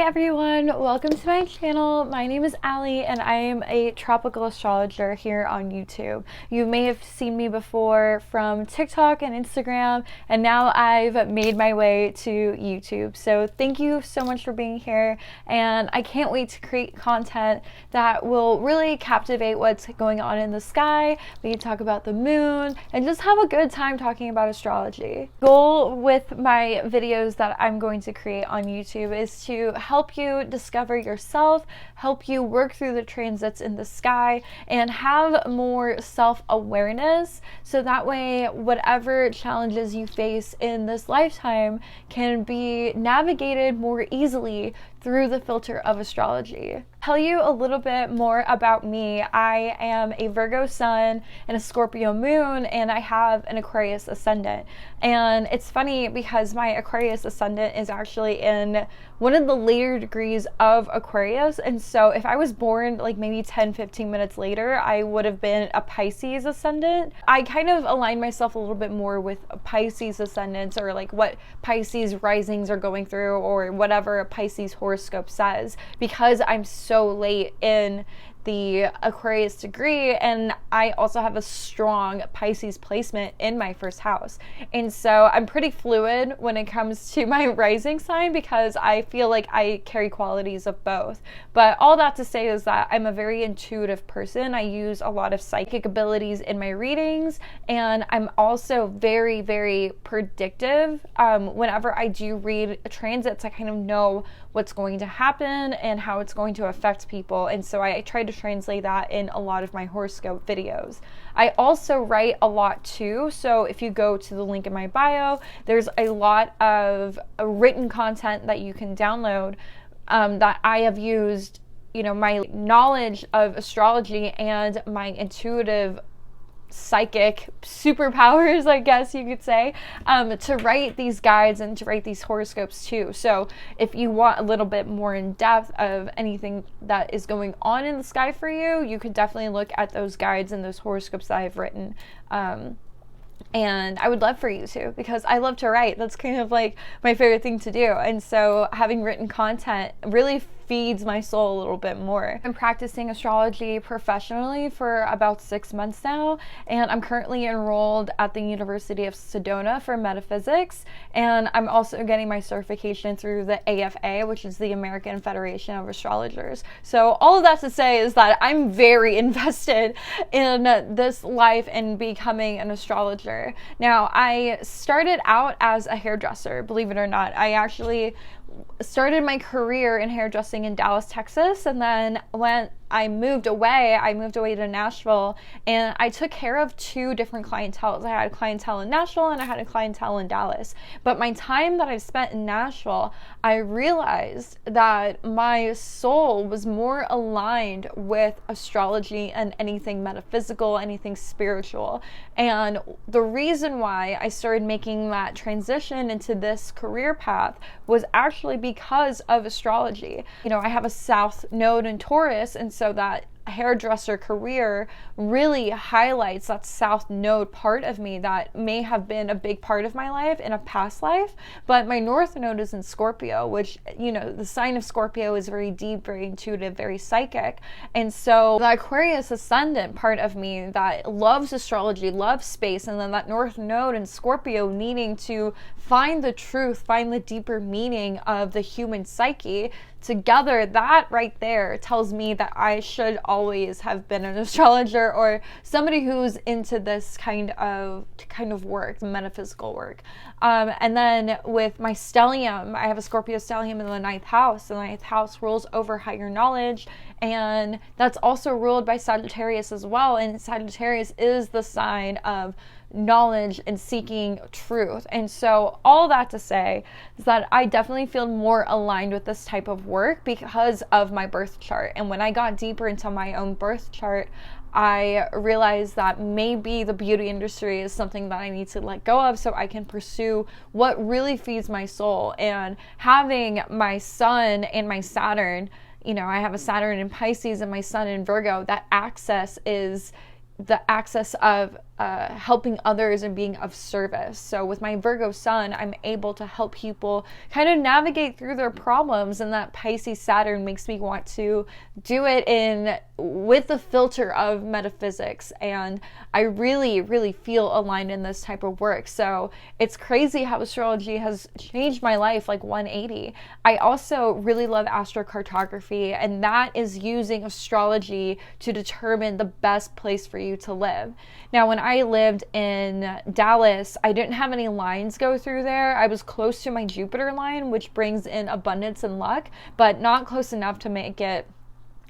everyone, welcome to my channel. My name is Allie and I am a tropical astrologer here on YouTube. You may have seen me before from TikTok and Instagram, and now I've made my way to YouTube. So thank you so much for being here, and I can't wait to create content that will really captivate what's going on in the sky. We can talk about the moon and just have a good time talking about astrology. Goal with my videos that I'm going to create on YouTube is to help you discover yourself, help you work through the transits in the sky, and have more self-awareness, so that way whatever challenges you face in this lifetime can be navigated more easily through the filter of astrology. Tell you a little bit more about me. I am a Virgo sun and a Scorpio moon, and I have an Aquarius ascendant. And it's funny because my Aquarius ascendant is actually in one of the later degrees of Aquarius, and so if I was born like maybe 10-15 minutes later, I would have been a Pisces ascendant. I kind of align myself a little bit more with a Pisces ascendants, or like what Pisces risings are going through, or whatever a Pisces horoscope says, because I'm so late in the Aquarius degree, and I also have a strong Pisces placement in my first house. And so I'm pretty fluid when it comes to my rising sign, because I feel like I carry qualities of both. But all that to say is that I'm a very intuitive person. I use a lot of psychic abilities in my readings, and I'm also very, very predictive. Whenever I do read transits, I kind of know what's going to happen and how it's going to affect people, and so I try to translate that in a lot of my horoscope videos. I also write a lot too, so if you go to the link in my bio, there's a lot of written content that you can download that I have used, my knowledge of astrology and my intuitive psychic superpowers, I guess you could say, to write these guides and to write these horoscopes too. So if you want a little bit more in depth of anything that is going on in the sky for you, you could definitely look at those guides and those horoscopes that I've written. And I would love for you to, because I love to write. That's kind of like my favorite thing to do. And so having written content really feeds my soul a little bit more. I'm practicing astrology professionally for about 6 months now, and I'm currently enrolled at the University of Sedona for metaphysics, and I'm also getting my certification through the AFA, which is the American Federation of Astrologers. So all of that to say is that I'm very invested in this life and becoming an astrologer. Now, I started out as a hairdresser, believe it or not. I actually started my career in hairdressing in Dallas, Texas, and then when I moved away to Nashville, and I took care of two different clienteles. I had a clientele in Nashville and I had a clientele in Dallas. But my time that I've spent in Nashville, I realized that my soul was more aligned with astrology and anything metaphysical, anything spiritual. And the reason why I started making that transition into this career path was actually because of astrology. I have a South Node in Taurus, and so that hairdresser career really highlights that South Node part of me that may have been a big part of my life in a past life. But my North Node is in Scorpio, which, the sign of Scorpio is very deep, very intuitive, very psychic. And so the Aquarius ascendant part of me that loves astrology, loves space, and then that North Node in Scorpio needing to find the truth, find the deeper meaning of the human psyche, together, that right there tells me that I should always have been an astrologer, or somebody who's into this kind of work, metaphysical work. And then with my stellium, I have a Scorpio stellium in the 9th house. The 9th house rules over higher knowledge, and that's also ruled by Sagittarius as well. And Sagittarius is the sign of knowledge and seeking truth. And so all that to say is that I definitely feel more aligned with this type of work because of my birth chart. And when I got deeper into my own birth chart, I realized that maybe the beauty industry is something that I need to let go of so I can pursue what really feeds my soul. And having my sun and my Saturn, I have a Saturn in Pisces and my sun in Virgo, that access is the access of helping others and being of service. So with my Virgo sun, I'm able to help people kind of navigate through their problems, and that Pisces Saturn makes me want to do it with the filter of metaphysics, and I really, really feel aligned in this type of work. So it's crazy how astrology has changed my life like 180. I also really love astrocartography, and that is using astrology to determine the best place for you to live. Now, when I lived in Dallas, I didn't have any lines go through there. I was close to my Jupiter line, which brings in abundance and luck, but not close enough to make it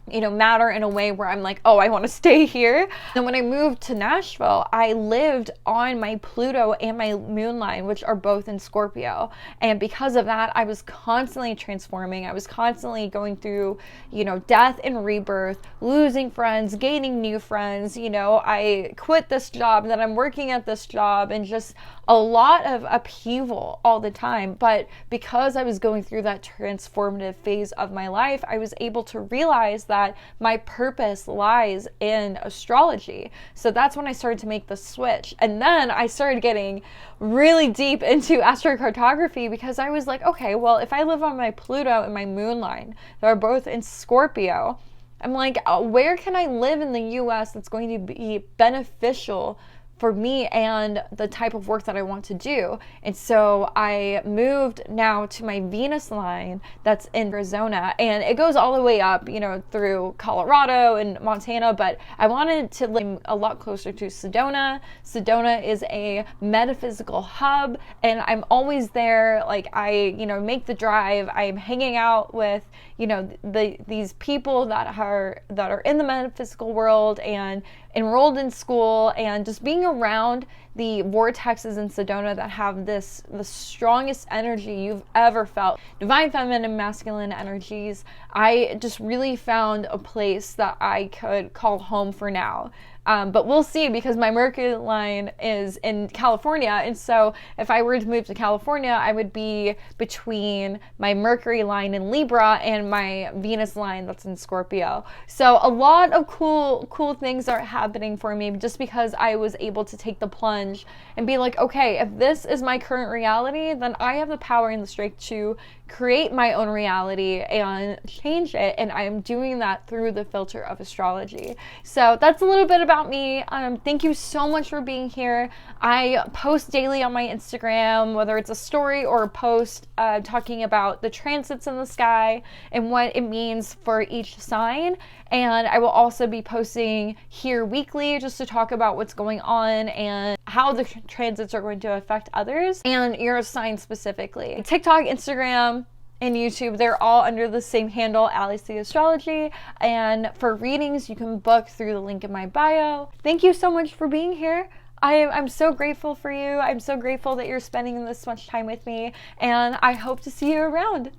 matter in a way where I'm like, oh, I want to stay here. And when I moved to Nashville, I lived on my Pluto and my moon line, which are both in Scorpio. And because of that, I was constantly transforming. I was constantly going through, death and rebirth, losing friends, gaining new friends. I quit this job, then I'm working at this job, and just a lot of upheaval all the time. But because I was going through that transformative phase of my life, I was able to realize that my purpose lies in astrology. So that's when I started to make the switch. And then I started getting really deep into astrocartography, because I was like, okay, well, if I live on my Pluto and my moon line, they're both in Scorpio, I'm like, where can I live in the US that's going to be beneficial for me and the type of work that I want to do? And so I moved now to my Venus line that's in Arizona, and it goes all the way up, through Colorado and Montana, but I wanted to live a lot closer to Sedona. Sedona is a metaphysical hub, and I'm always there. Like, I, make the drive. I'm hanging out with, these people that are in the metaphysical world and enrolled in school, and just being around the vortexes in Sedona that have the strongest energy you've ever felt. Divine feminine, masculine energies. I just really found a place that I could call home for now. But we'll see, because my Mercury line is in California. And so if I were to move to California, I would be between my Mercury line in Libra and my Venus line that's in Scorpio. So a lot of cool things are happening for me, just because I was able to take the plunge and be like, okay, if this is my current reality, then I have the power and the strength to create my own reality and change it. And I am doing that through the filter of astrology. So that's a little bit about me. Thank you so much for being here. I post daily on my Instagram, whether it's a story or a post talking about the transits in the sky and what it means for each sign. And I will also be posting here weekly, just to talk about what's going on and how the transits are going to affect others and your sign specifically. TikTok, Instagram, and YouTube, they're all under the same handle, Alice the Astrology. And for readings, you can book through the link in my bio. Thank you so much for being here. I'm so grateful for you. I'm so grateful that you're spending this much time with me, and I hope to see you around.